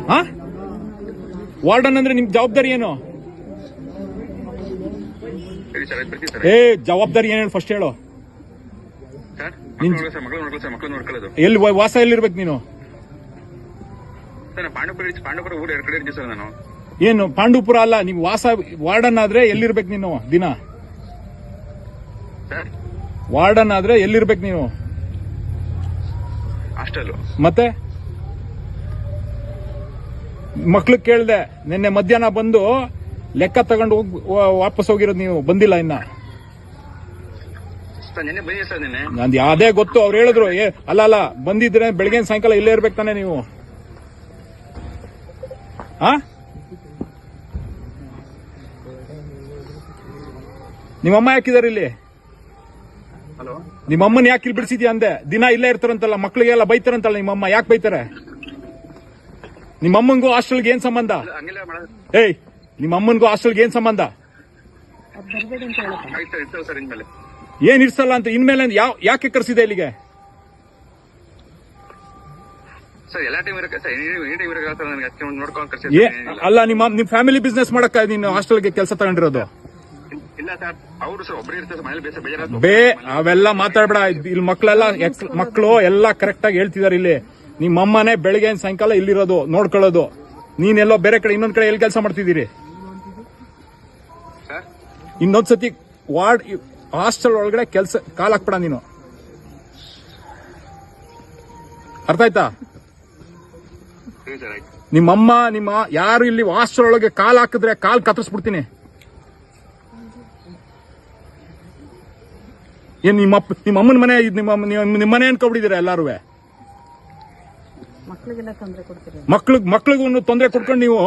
ಹಾ ವಾರ್ಡನ್ ಅಂದ್ರೆ ನಿಮ್ ಜವಾಬ್ದಾರಿ ಏನು? ಏ ಜವಾಬ್ದಾರಿ ಏನು ಫಸ್ಟ್ ಹೇಳು. ಎಲ್ಲಿ ವಾಸ ಎಲ್ಲಿರ್ಬೇಕು ನೀನು? ಏನು ಪಾಂಡವಪುರ ಅಲ್ಲ, ನೀವು ವಾಸ ವಾರ್ಡನ್ ಆದ್ರೆ ಎಲ್ಲಿರ್ಬೇಕು ನೀನು? ದಿನ ವಾರ್ಡನ್ ಆದ್ರೆ ಎಲ್ಲಿರ್ಬೇಕು ನೀವು? ಮತ್ತೆ ಮಕ್ಳಿಗೆ ಕೇಳ್ದೆ, ನಿನ್ನೆ ಮಧ್ಯಾಹ್ನ ಬಂದು ಲೆಕ್ಕ ತಗೊಂಡು ವಾಪಸ್ ಹೋಗಿರೋದು, ನೀವು ಬಂದಿಲ್ಲ ಇನ್ನ. ನಂದು ಅದೇ ಗೊತ್ತು, ಅವ್ರು ಹೇಳಿದ್ರು. ಅಲ್ಲ ಬಂದಿದ್ರೆ ಬೆಳಗ್ಗೆ ಸಾಯಂಕಾಲ ಇಲ್ಲೇ ಇರ್ಬೇಕು ತಾನೆ ನೀವು? ನಿಮ್ಮಮ್ಮ ಯಾಕಿದಾರೆ ಇಲ್ಲಿ? ನಿಮ್ಮಮ್ಮನ ಯಾಕೆ ಇಲ್ಲಿ ಬಿಡಿಸಿದ್ಯಾ ಅಂದೆ? ದಿನ ಇಲ್ಲೇ ಇರ್ತಾರಂತಲ್ಲ, ಮಕ್ಳಿಗೆಲ್ಲ ಬೈತಾರಂತಲ್ಲ ನಿಮ್ಮಮ್ಮ. ಯಾಕೆ ಬೈತಾರೆ? ನಿಮ್ಮಮ್ಮಂಗೂ ಹಾಸ್ಟೆಲ್ಗೆ ಏನ್ ಸಂಬಂಧ? ಏಯ್, ನಿಮ್ಮಮ್ಮನ್ಗೂ ಹಾಸ್ಟೆಲ್ಗೆ ಏನ್ ಸಂಬಂಧ? ಏನ್ ಇರ್ಸಲ್ಲ ಅಂತ ಇನ್ಮೇಲೆ ಯಾಕೆ ಕರ್ಸಿದೆ ಇಲ್ಲಿಗೆ? ಅಲ್ಲ, ನಿಮ್ ಫ್ಯಾಮಿಲಿ ಬಿಸ್ನೆಸ್ ಮಾಡಕ್ಕ ನೀನು ಹಾಸ್ಟೆಲ್ಗೆ ಕೆಲಸ ತಗೊಂಡಿರೋದು? ಅವೆಲ್ಲ ಮಾತಾಡ್ಬೇಡ. ಇಲ್ಲಿ ಮಕ್ಕಳು ಎಲ್ಲ ಕರೆಕ್ಟ್ ಆಗಿ ಹೇಳ್ತಿದಾರೆ. ಇಲ್ಲಿ ನಿಮ್ಮಮ್ಮನೇ ಬೆಳಿಗ್ಗೆ ಸಾಯಂಕಾಲ ಇಲ್ಲಿರೋದು, ನೋಡ್ಕೊಳ್ಳೋದು. ನೀನೆಲ್ಲೋ ಬೇರೆ ಕಡೆ ಇನ್ನೊಂದ್ ಕಡೆ ಎಲ್ಲಿ ಕೆಲಸ ಮಾಡ್ತಿದ್ದೀರಿ? ಇನ್ನೊಂದ್ಸತಿ ವಾರ್ಡ್ ಹಾಸ್ಟೆಲ್ ಒಳಗಡೆ ಕೆಲಸ ಕಾಲ್ ಹಾಕ್ಬೇಡ ನೀನು, ಅರ್ಥ ಆಯ್ತಾ? ನಿಮ್ಮಮ್ಮ ಯಾರು ಇಲ್ಲಿ ಹಾಸ್ಟೆಲ್ ಒಳಗೆ ಕಾಲ್ ಹಾಕಿದ್ರೆ ಕಾಲ್ ಕತ್ತರಿಸ್ಬಿಡ್ತೀನಿ. ಏನ್ ನಿಮ್ಮಮ್ಮನ ಮನೆ, ನಿಮ್ಮ ಮನೆ ಅನ್ಕೊಬಿಟ್ಟಿದ್ದೀರ ಎಲ್ಲಾರು? ಮಕ್ಳಿಗೂ ತೊಂದರೆ ಕೊಡ್ಕೊಂಡು ನೀವು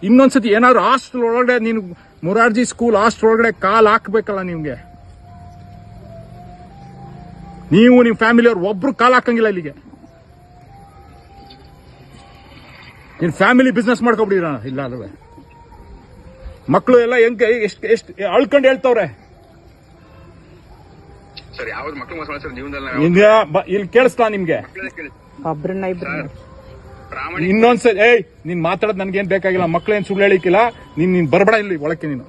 ಇನ್ನೊಂದ್ಸತಿ ಏನಾದ್ರು ಹಾಸ್ಟೆಲ್ ಒಳಗಡೆ, ನೀನು ಮೊರಾರ್ಜಿ ಸ್ಕೂಲ್ ಹಾಸ್ಟೆಲ್ ಒಳಗಡೆ ಕಾಲ್ ಹಾಕ್ಬೇಕಲ್ಲ ನಿಮ್ಗೆ. ನೀವು ನಿಮ್ ಫ್ಯಾಮಿಲಿ ಅವ್ರು ಒಬ್ರು ಕಾಲ್ ಹಾಕಂಗಿಲ್ಲ ಇಲ್ಲಿಗೆ. ನೀನ್ ಫ್ಯಾಮಿಲಿ ಬಿಸ್ನೆಸ್ ಮಾಡ್ಕೊಬಿಟ್ಟಿರ ಇಲ್ಲ ಅಲ್ವೇ? ಮಕ್ಕಳು ಎಲ್ಲ ಹೆಂಗೆ ಎಷ್ಟು ಅಳ್ಕೊಂಡು ಹೇಳ್ತವ್ರೆ. ಇಲ್ಲಿ ಕೇಳಿಸ್ತಾ ನಿಮ್ಗೆ? ಇನ್ನೊಂದ್ಸರಿ ನೀನ್ ಮಾತಾಡೋದು ನನ್ಗೇನ್ ಬೇಕಾಗಿಲ್ಲ. ಮಕ್ಳೇನ್ ಸುಳ್ಳು ಹೇಳಿಕ್ಕಿಲ್ಲ. ನೀನ್ ಬರ್ಬೇಡ ಇಲ್ಲಿ ಒಳಕ್ಕೆ. ನೀನು